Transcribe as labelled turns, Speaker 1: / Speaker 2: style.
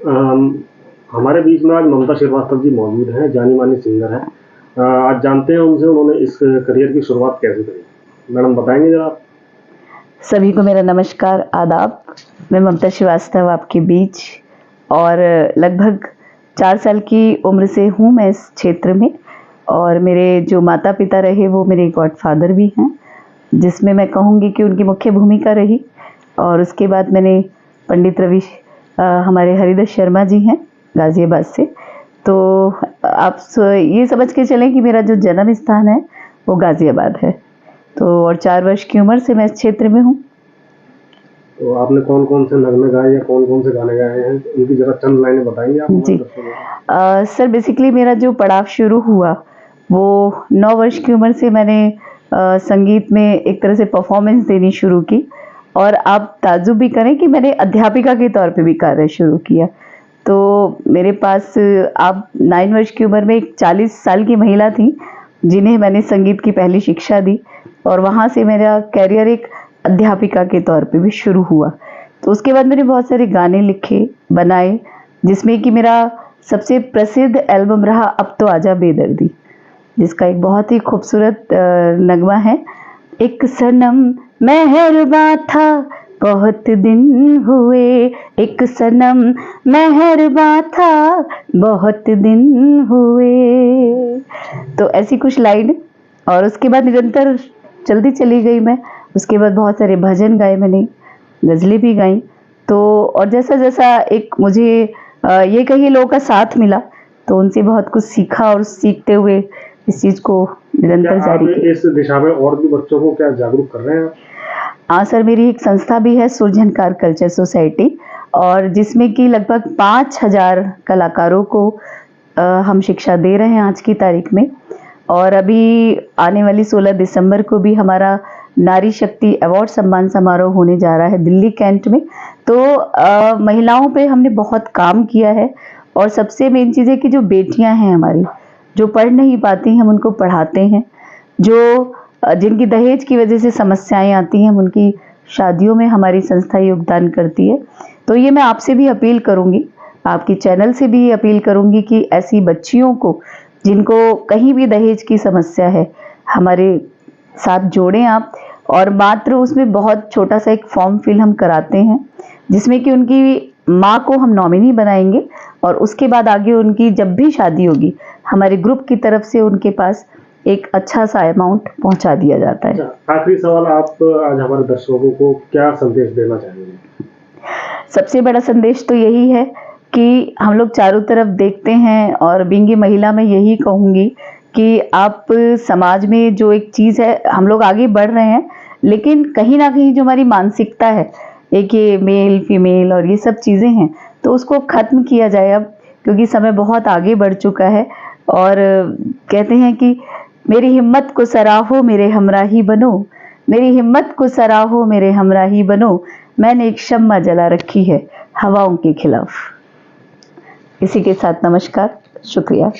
Speaker 1: अम, हमारे बीच में आज ममता श्रीवास्तव जी मौजूद हैं, जानी-मानी सिंगर हैं। आज जानते हैं उनसे उन्होंने इस करियर की शुरुआत कैसे करी? मैडम बताएँगे ज़रा आप?
Speaker 2: सभी को मेरा नमस्कार, आदाब। मैं ममता श्रीवास्तव आपके बीच और लगभग 4 साल की उम्र से हूँ मैं इस क्षेत्र में और मेरे जो माता-पिता रहे वो मेरे गॉडफ़ादर भी हैं, जिसमें मैं कहूँगी कि उनकी मुख्य भूमिका रही। और उसके बाद मैंने पंडित हमारे हरिदास शर्मा जी हैं गाज़ियाबाद से। तो आप ये समझ के चलें कि मेरा जो जन्म स्थान है वो गाज़ियाबाद है। तो और 4 वर्ष की उम्र से मैं इस क्षेत्र में हूँ।
Speaker 1: तो आपने कौन-कौन से नगमे गाए या कौन-कौन से गाने गाए हैं? उनकी ज़रा चंद लाइनें बताएँगे आप हमारे
Speaker 2: जी।
Speaker 1: दर्शकों को?
Speaker 2: सर बेसिकली मेरा जो पड़ाव शुरू हुआ वो 9 वर्ष की उम्र से मैंने संगीत में एक तरह से परफॉर्मेंस देनी शुरू की और आप ताज्जुब भी करें कि मैंने अध्यापिका के तौर पे भी कार्य शुरू किया। तो मेरे पास आप 9 वर्ष की उम्र में एक 40 साल की महिला थी, जिन्हें मैंने संगीत की पहली शिक्षा दी और वहाँ से मेरा करियर एक अध्यापिका के तौर पे भी शुरू हुआ। तो उसके बाद मैंने बहुत सारे गाने लिखे, बनाए, जिसमें कि मेरा सबसे प्रसिद्ध एल्बम रहा अब तो आजा बेदर्दी, जिसका एक बहुत ही खूबसूरत नगमा है। एक सनम मेहरबां था बहुत दिन हुए, एक सनम मेहरबां था बहुत दिन हुए। तो ऐसी कुछ लाइन और उसके बाद निरंतर चलती चली गई मैं। उसके बाद बहुत सारे भजन गाए मैंने, गज़लें भी गाईं। तो और जैसा-जैसा एक मुझे ये कहिए लोगों का साथ मिला, तो उनसे बहुत कुछ सीखा और सीखते हुए इस चीज़ को
Speaker 1: क्या
Speaker 2: निरंतर
Speaker 1: आप
Speaker 2: जारी किया।
Speaker 1: इस दिशा में और भी बच्चों को क्या जागरूक कर रहे हैं आप?
Speaker 2: हाँ सर, मेरी एक संस्था भी है सुरजनकार कल्चर सोसाइटी और जिसमें कि लगभग 5000 कलाकारों को हम शिक्षा दे रहे हैं आज की तारीख में। और अभी आने वाली 16 दिसंबर को भी हमारा नारी शक्ति अवार्ड सम्मान समारोह होने जा रहा है दिल्ली कैंट में। तो महिलाओं पे हमने बहुत काम किया है और सबसे मेन चीज़ है कि जो बेटियां हैं हमारी, जो पढ़ नहीं पाती हम उनको पढ़ाते हैं। जो जिनकी दहेज की वजह से समस्याएं आती हैं, हम उनकी शादियों में हमारी संस्था योगदान करती है। तो ये मैं आपसे भी अपील करूँगी, आपकी चैनल से भी अपील करूँगी कि ऐसी बच्चियों को जिनको कहीं भी दहेज की समस्या है, हमारे साथ जोड़ें आप। और मात्र उसमें बहुत छोटा सा एक फॉर्म फिल हम कराते हैं, जिसमें कि उनकी माँ को हम नॉमिनी बनाएंगे और उसके बाद आगे उनकी जब भी शादी होगी, हमारे ग्रुप की तरफ से उनके पास एक अच्छा सा अमाउंट पहुंचा दिया जाता है।
Speaker 1: अच्छा, आखिरी सवाल आप आज हमारे दर्शकों को क्या संदेश देना चाहेंगे?
Speaker 2: सबसे बड़ा संदेश तो यही है कि हम लोग चारों तरफ देखते हैं और बीइंग ए महिला मैं यही कहूँगी कि आप समाज में जो एक चीज़ है, हम लोग आगे बढ़ रहे हैं, लेकिन कहीं न कहीं जो हमारी मानसिकता है, एक ये मेल, फीमेल और ये सब चीज़ें हैं, तो उसको ख़त्म किया जाए अब, क्योंकि समय बहुत आगे बढ़ चुका है। और कहते हैं कि मेरी हिम्मत को सराहो मेरे हमराही बनो, मेरी हिम्मत को सराहो मेरे हमराही बनो, मैंने एक शम्मा जला रखी है हवाओं के खिलाफ। इसी के साथ नमस्कार, शुक्रिया।